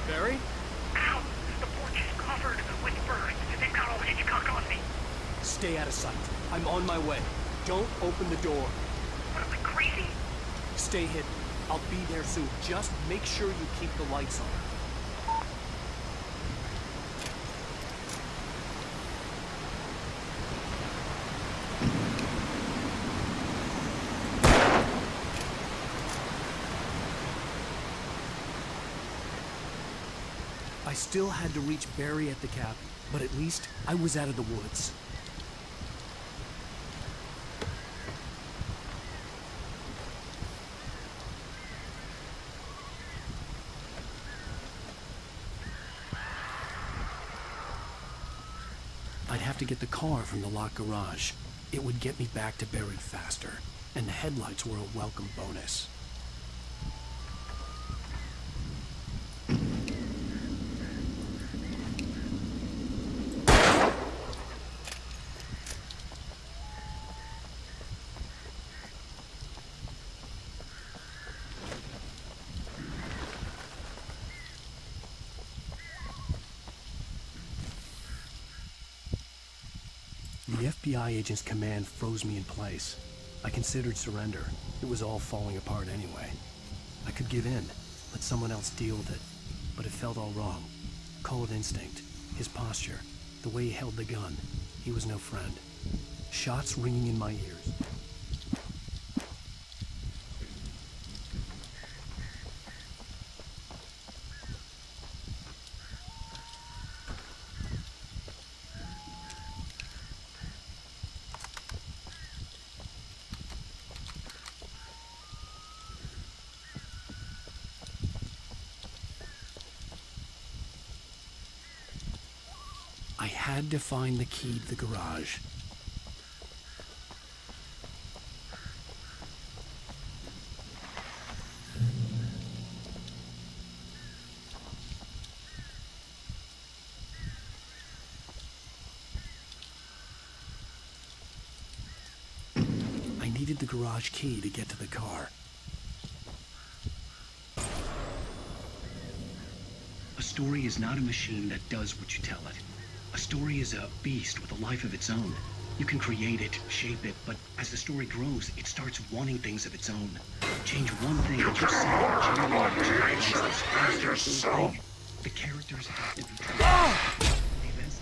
Barry? Ow! The porch is covered with birds. They've got old Hitchcock on me. Stay out of sight. I'm on my way. Don't open the door. What, am I crazy? Stay hidden. I'll be there soon. Just make sure you keep the lights on. I still had to reach Barry at the cabin, but at least I was out of the woods. I'd have to get the car from the locked garage. It would get me back to Barry faster, and the headlights were a welcome bonus. The FBI agent's command froze me in place. I considered surrender. It was all falling apart anyway. I could give in, let someone else deal with it, but it felt all wrong. Call it instinct, his posture, the way he held the gun. He was no friend. Shots ringing in my ears. I had to find the key to the garage. I needed the garage key to get to the car. A story is not a machine that does what you tell it. A story is a beast with a life of its own. You can create it, shape it, but as the story grows, it starts wanting things of its own. Change one thing that you say, change yourself. The characters have to be true. The events.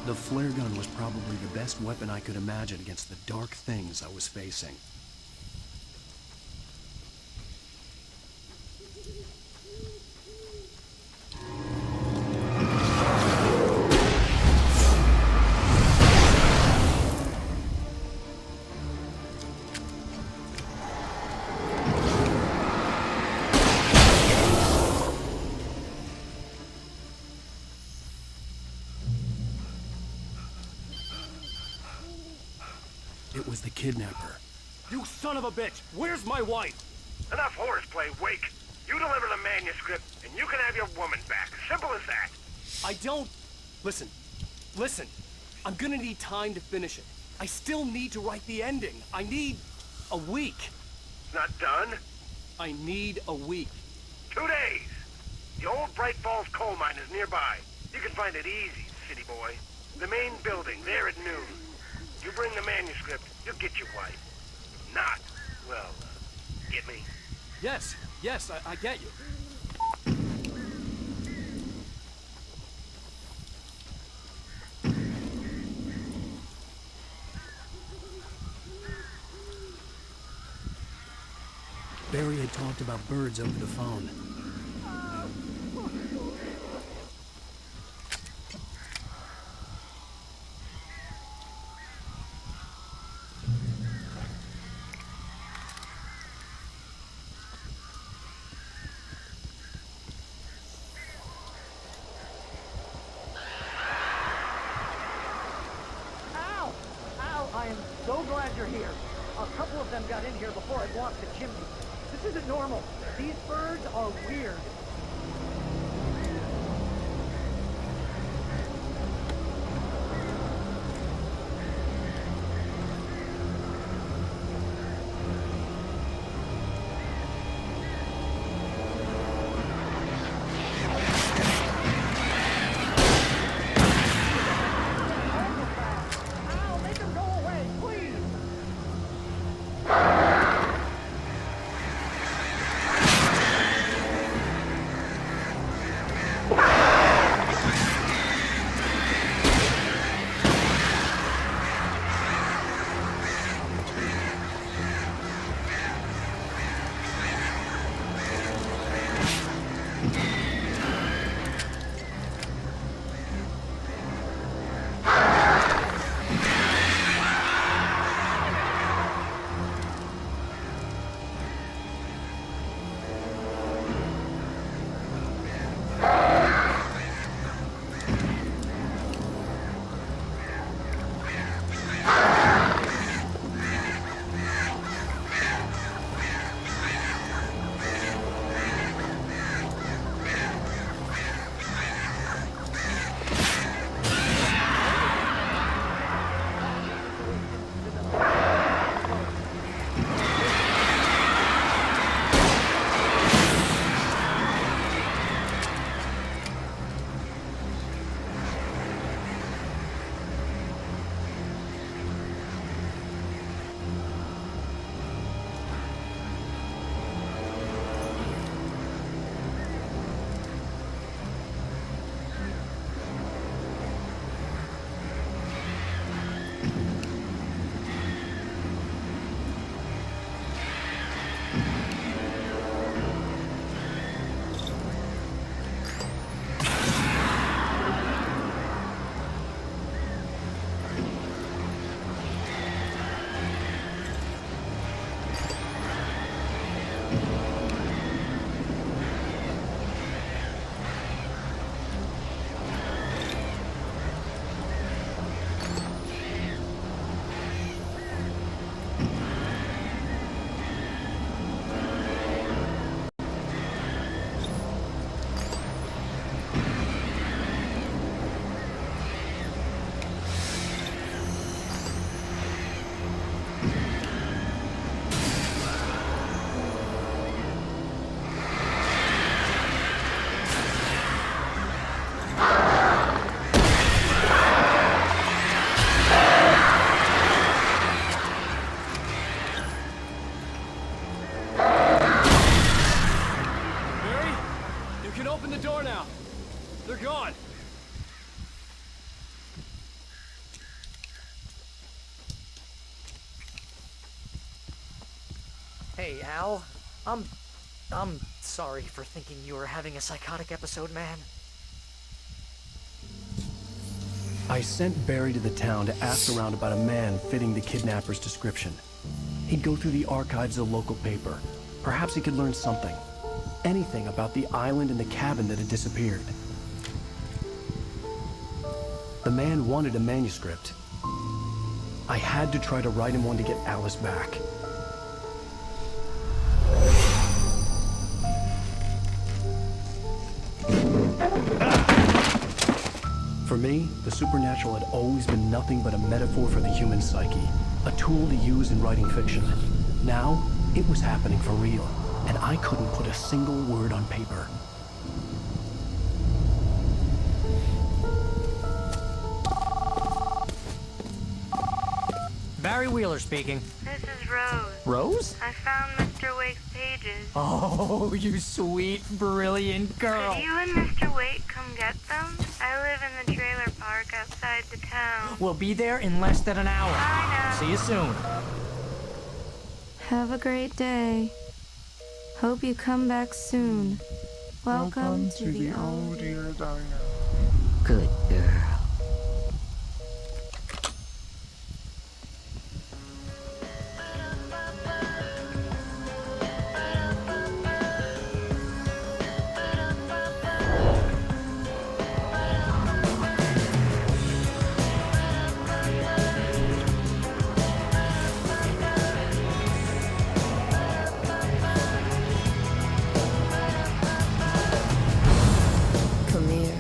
The flare gun was probably the best weapon I could imagine against the dark things I was facing. It was the kidnapper. You son of a bitch! Where's my wife? Enough horseplay, Wake. You deliver the manuscript, and you can have your woman back. Simple as that. I don't... Listen. Listen. I'm gonna need time to finish it. I still need to write the ending. I need... a week. It's not done. I need a week. 2 days. The old Bright Falls coal mine is nearby. You can find it easy, city boy. The main building, there at noon. You bring the manuscript, you'll get your wife. If not, well, get me? Yes, I get you. Barry had talked about birds over the phone. I am so glad you're here. A couple of them got in here before I blocked the chimney. This isn't normal. These birds are weird. Ow, make them go away, please! Open the door now. They're gone. Hey, Al. I'm sorry for thinking you were having a psychotic episode, man. I sent Barry to the town to ask around about a man fitting the kidnapper's description. He'd go through the archives of the local paper. Perhaps he could learn something. Anything about the island and the cabin that had disappeared. The man wanted a manuscript. I had to try to write him one to get Alice back. For me, the supernatural had always been nothing but a metaphor for the human psyche, a tool to use in writing fiction. Now, it was happening for real, and I couldn't put a single word on paper. Barry Wheeler speaking. This is Rose. Rose? I found Mr. Wake's pages. Oh, you sweet, brilliant girl. Could you and Mr. Wake come get them? I live in the trailer park outside the town. We'll be there in less than an hour. I know. See you soon. Have a great day. Hope you come back soon. Welcome to the old dear diner. Good girl. Come here.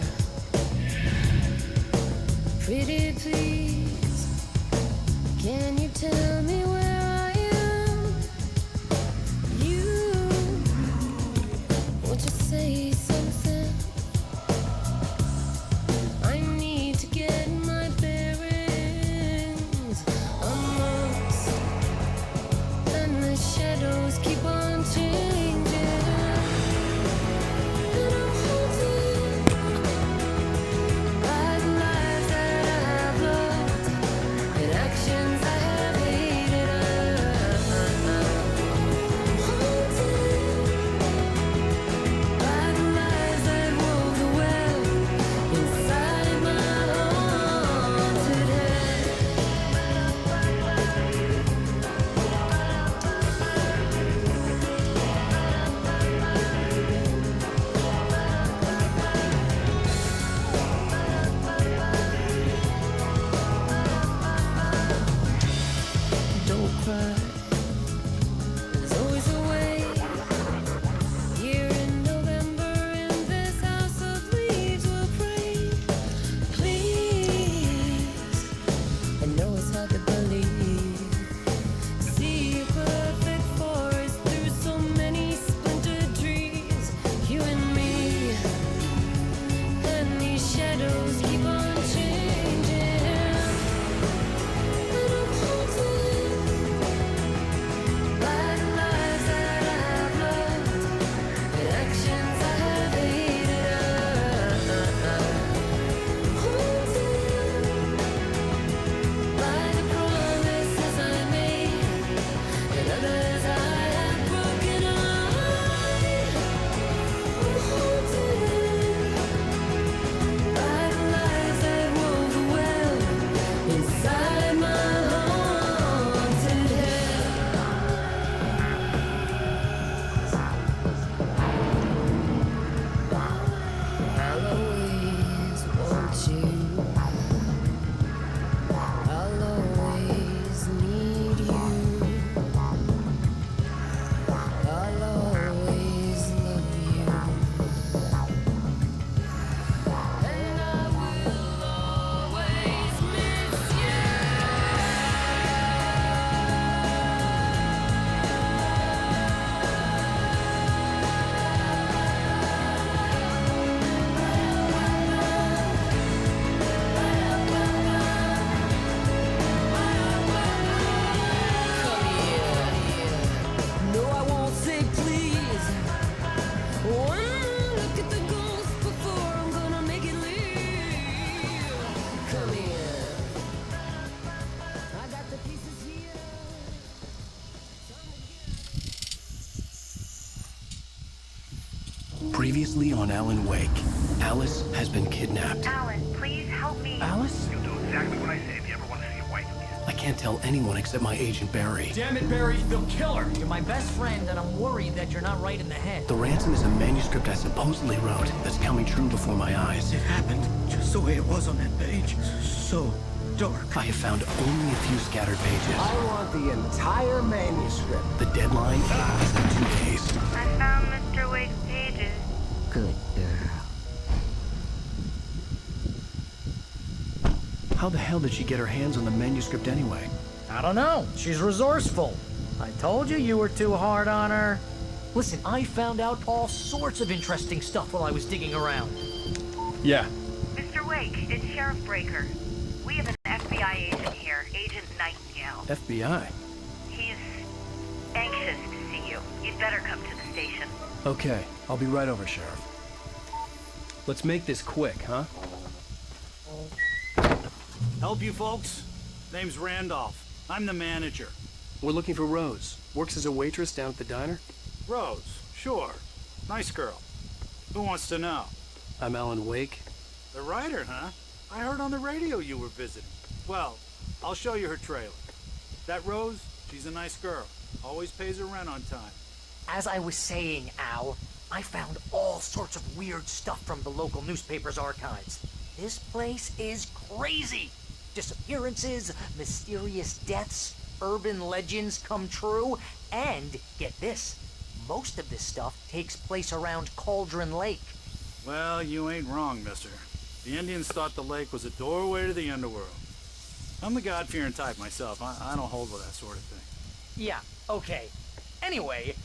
Previously on Alan Wake, Alice has been kidnapped. Alan, please help me. Alice? You'll do exactly what I say if you ever want to see your wife again. I can't tell anyone except my agent Barry. Damn it, Barry, they'll kill her. You're my best friend, and I'm worried that you're not right in the head. The ransom is a manuscript I supposedly wrote that's coming true before my eyes. It happened just the way it was on that page. So dark. I have found only a few scattered pages. I want the entire manuscript. The deadline is in 2 days. I found Mr. Wake's pages. Good girl. How the hell did she get her hands on the manuscript anyway? I don't know. She's resourceful. I told you you were too hard on her. Listen, I found out all sorts of interesting stuff while I was digging around. Yeah. Mr. Wake, it's Sheriff Breaker. We have an FBI agent here, Agent Nightingale. FBI? He's anxious to see you. You'd better come to the station. Okay, I'll be right over, Sheriff. Let's make this quick, huh? Help you folks? Name's Randolph. I'm the manager. We're looking for Rose. Works as a waitress down at the diner. Rose, sure. Nice girl. Who wants to know? I'm Alan Wake. The writer, huh? I heard on the radio you were visiting. Well, I'll show you her trailer. That Rose, she's a nice girl. Always pays her rent on time. As I was saying, Al, I found all sorts of weird stuff from the local newspaper's archives. This place is crazy. Disappearances, mysterious deaths, urban legends come true, and, get this, most of this stuff takes place around Cauldron Lake. Well, you ain't wrong, mister. The Indians thought the lake was a doorway to the underworld. I'm the God-fearing type myself. I don't hold with that sort of thing. Yeah, okay. Anyway,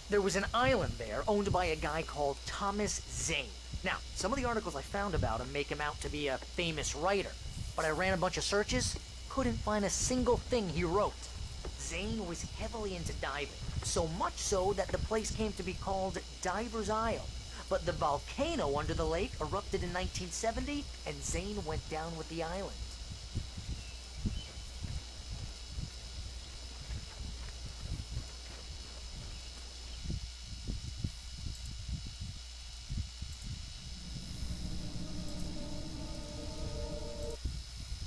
there was an island there owned by a guy called Thomas Zane. Now, some of the articles I found about him make him out to be a famous writer, but I ran a bunch of searches, couldn't find a single thing he wrote. Zane was heavily into diving, so much so that the place came to be called Diver's Isle. But the volcano under the lake erupted in 1970, and Zane went down with the island.